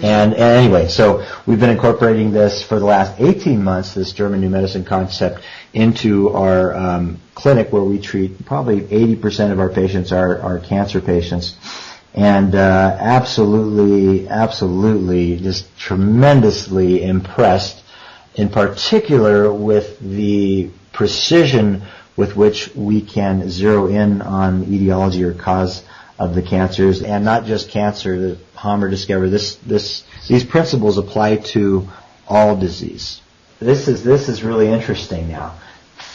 And anyway, so we've been incorporating this for the last 18 months, this German New Medicine concept, into our clinic, where we treat probably 80% of our patients are cancer patients. And absolutely, just tremendously impressed, in particular with the precision with which we can zero in on the etiology or cause of the cancers, and not just cancer. That Hamer discovered these principles apply to all disease. This is really interesting now.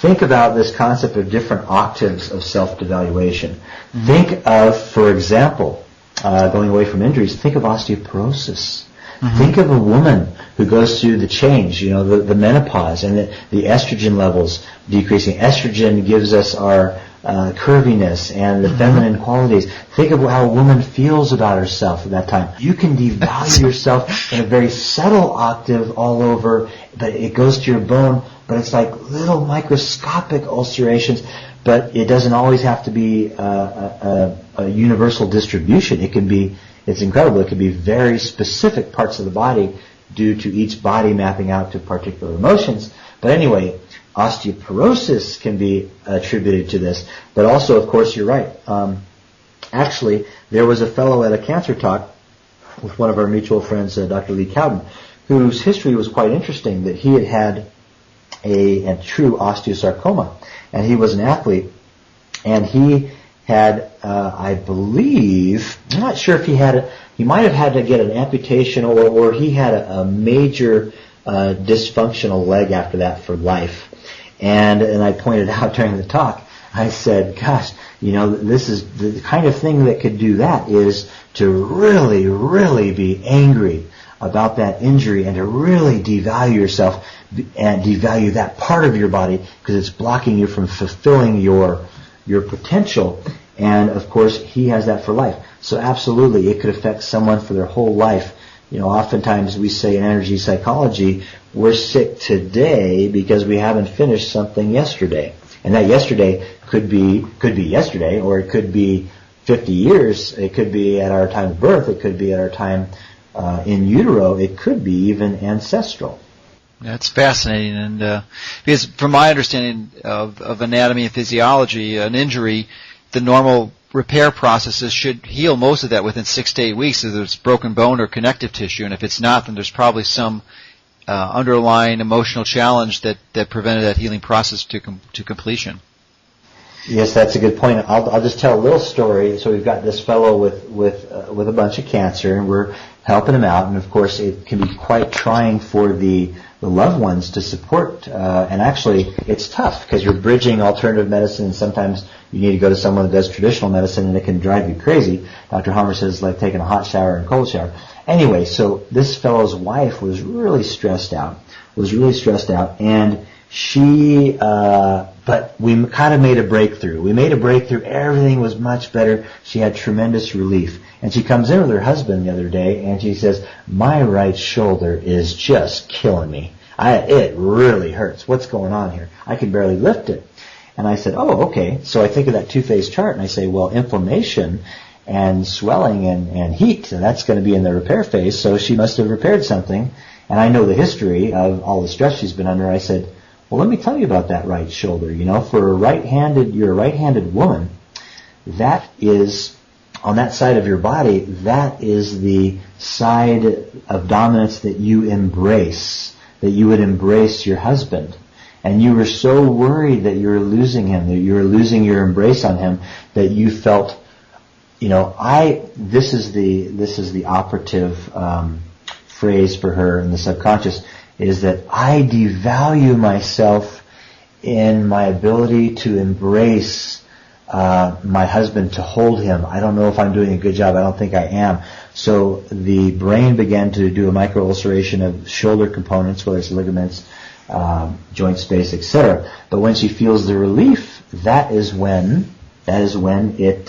Think about this concept of different octaves of self-devaluation. Mm-hmm. Think of, for example, going away from injuries, think of osteoporosis. Mm-hmm. Think of a woman who goes through the change, the menopause, and the estrogen levels decreasing. Estrogen gives us our curviness and the feminine qualities. Think of how a woman feels about herself at that time. You can devalue yourself in a very subtle octave all over, but it goes to your bone, but it's like little microscopic ulcerations, but it doesn't always have to be a universal distribution. It's incredible. It can be very specific parts of the body due to each body mapping out to particular emotions. But anyway, osteoporosis can be attributed to this. But also, of course, you're right. Actually, there was a fellow at a cancer talk with one of our mutual friends, Dr. Lee Cowden, whose history was quite interesting, that he had a true osteosarcoma. And he was an athlete. And he had, I believe, I'm not sure if he might have had to get an amputation, or he had a major dysfunctional leg after that for life. And I pointed out during the talk, I said, gosh, this is the kind of thing that could do that, is to really, really be angry about that injury and to really devalue yourself and devalue that part of your body because it's blocking you from fulfilling your potential. And of course, he has that for life. So absolutely, it could affect someone for their whole life. Oftentimes we say in energy psychology, we're sick today because we haven't finished something yesterday. And that yesterday could be yesterday, or it could be 50 years. It could be at our time of birth. It could be at our time in utero. It could be even ancestral. That's fascinating, and because from my understanding of anatomy and physiology, an injury, the normal repair processes should heal most of that within 6 to 8 weeks if it's broken bone or connective tissue, and if it's not, then there's probably some underlying emotional challenge that prevented that healing process to completion. Yes, that's a good point. I'll just tell a little story. So we've got this fellow with a bunch of cancer, and we're helping him out, and of course it can be quite trying for the loved ones to support, and actually it's tough because you're bridging alternative medicine, and sometimes you need to go to someone that does traditional medicine, and it can drive you crazy. Dr. Hamer says like taking a hot shower and cold shower. Anyway, so this fellow's wife was really stressed out, and she, but we kind of made a breakthrough. Everything was much better. She had tremendous relief. And she comes in with her husband the other day, and she says, my right shoulder is just killing me. It really hurts. What's going on here? I can barely lift it. And I said, oh, okay. So I think of that two-phase chart, and I say, well, inflammation and swelling and heat, and that's going to be in the repair phase, so she must have repaired something. And I know the history of all the stress she's been under. I said, well, let me tell you about that right shoulder. For you're a right-handed woman, that is, on that side of your body, that is the side of dominance that you embrace, that you would embrace your husband. And you were so worried that you were losing him, that you were losing your embrace on him, that you felt, this is the operative phrase for her in the subconscious, is that I devalue myself in my ability to embrace my husband, to hold him. I don't know if I'm doing a good job. I don't think I am. So the brain began to do a micro-ulceration of shoulder components, whether it's ligaments, joint space, etc. But when she feels the relief, that is when it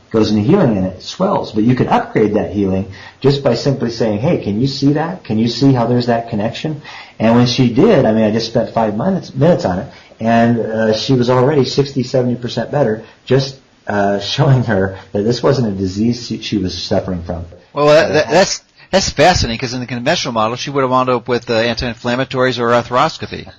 goes into healing and it swells. But you can upgrade that healing just by simply saying, hey, can you see that? Can you see how there's that connection? And when she did, I just spent 5 minutes on it, and she was already 60-70% better, just showing her that this wasn't a disease she was suffering from. Well, That's fascinating, because in the conventional model, she would have wound up with anti-inflammatories or arthroscopy.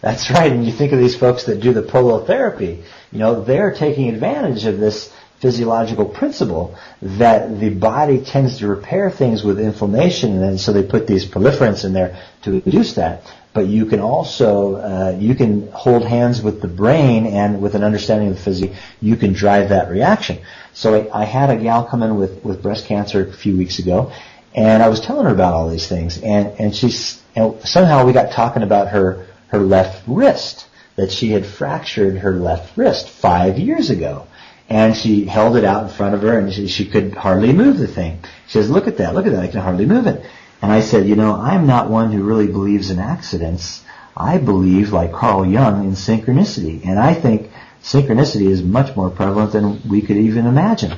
That's right. And you think of these folks that do the polotherapy, they're taking advantage of this physiological principle that the body tends to repair things with inflammation, and so they put these proliferants in there to reduce that. But you can also, you can hold hands with the brain, and with an understanding of the physiology, you can drive that reaction. So I had a gal come in with breast cancer a few weeks ago, and I was telling her about all these things, and somehow we got talking about her left wrist, that she had fractured her left wrist 5 years ago. And she held it out in front of her, and she could hardly move the thing. She says, look at that, I can hardly move it. And I said, I'm not one who really believes in accidents. I believe, like Carl Jung, in synchronicity. And I think synchronicity is much more prevalent than we could even imagine.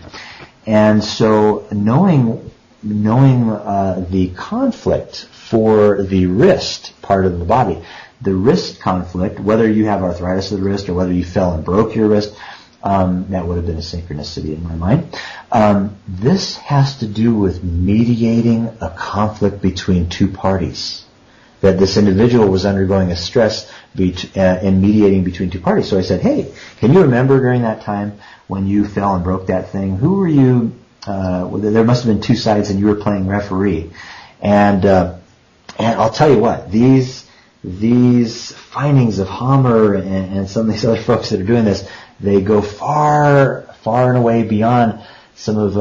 And so knowing the conflict for the wrist part of the body, the wrist conflict, whether you have arthritis of the wrist or whether you fell and broke your wrist, that would have been a synchronicity in my mind. This has to do with mediating a conflict between two parties. That this individual was undergoing a stress in mediating between two parties. So I said, hey, can you remember during that time when you fell and broke that thing? Who were you? There must have been two sides, and you were playing referee. And I'll tell you what, these findings of Hammer and some of these other folks that are doing this, they go far and away beyond some of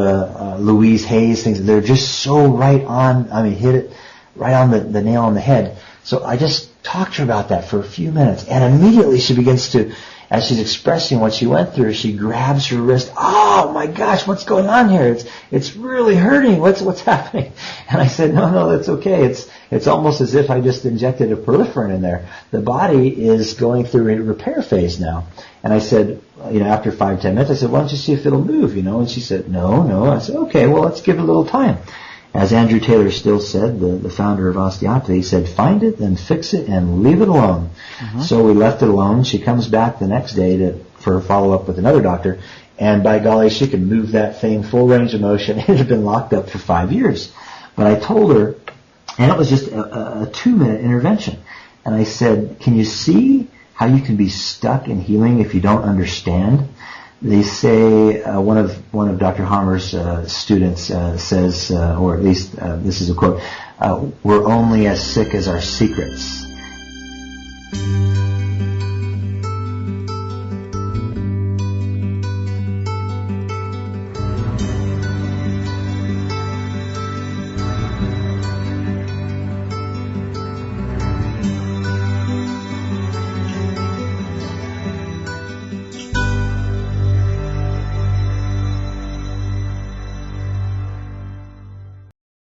Louise Hay's things. They're just so right on. Hit it right on the nail on the head. So I just talked to her about that for a few minutes, and immediately she begins to, as she's expressing what she went through, she grabs her wrist. Oh my gosh, what's going on here? It's really hurting. What's happening? And I said, no, that's okay. It's almost as if I just injected a proliferant in there. The body is going through a repair phase now. And I said, after 5-10 minutes, I said, why don't you see if it'll move? And she said, no. I said, okay, well, let's give it a little time. As Andrew Taylor Still said, the founder of osteopathy, he said, find it and fix it and leave it alone. Mm-hmm. So we left it alone. She comes back the next day for a follow-up with another doctor, and by golly, she could move that thing full range of motion. It had been locked up for 5 years. But I told her, and it was just a 2-minute intervention, and I said, can you see how you can be stuck in healing if you don't understand? They say one of Dr. Hammer's students says, or at least this is a quote, we're only as sick as our secrets.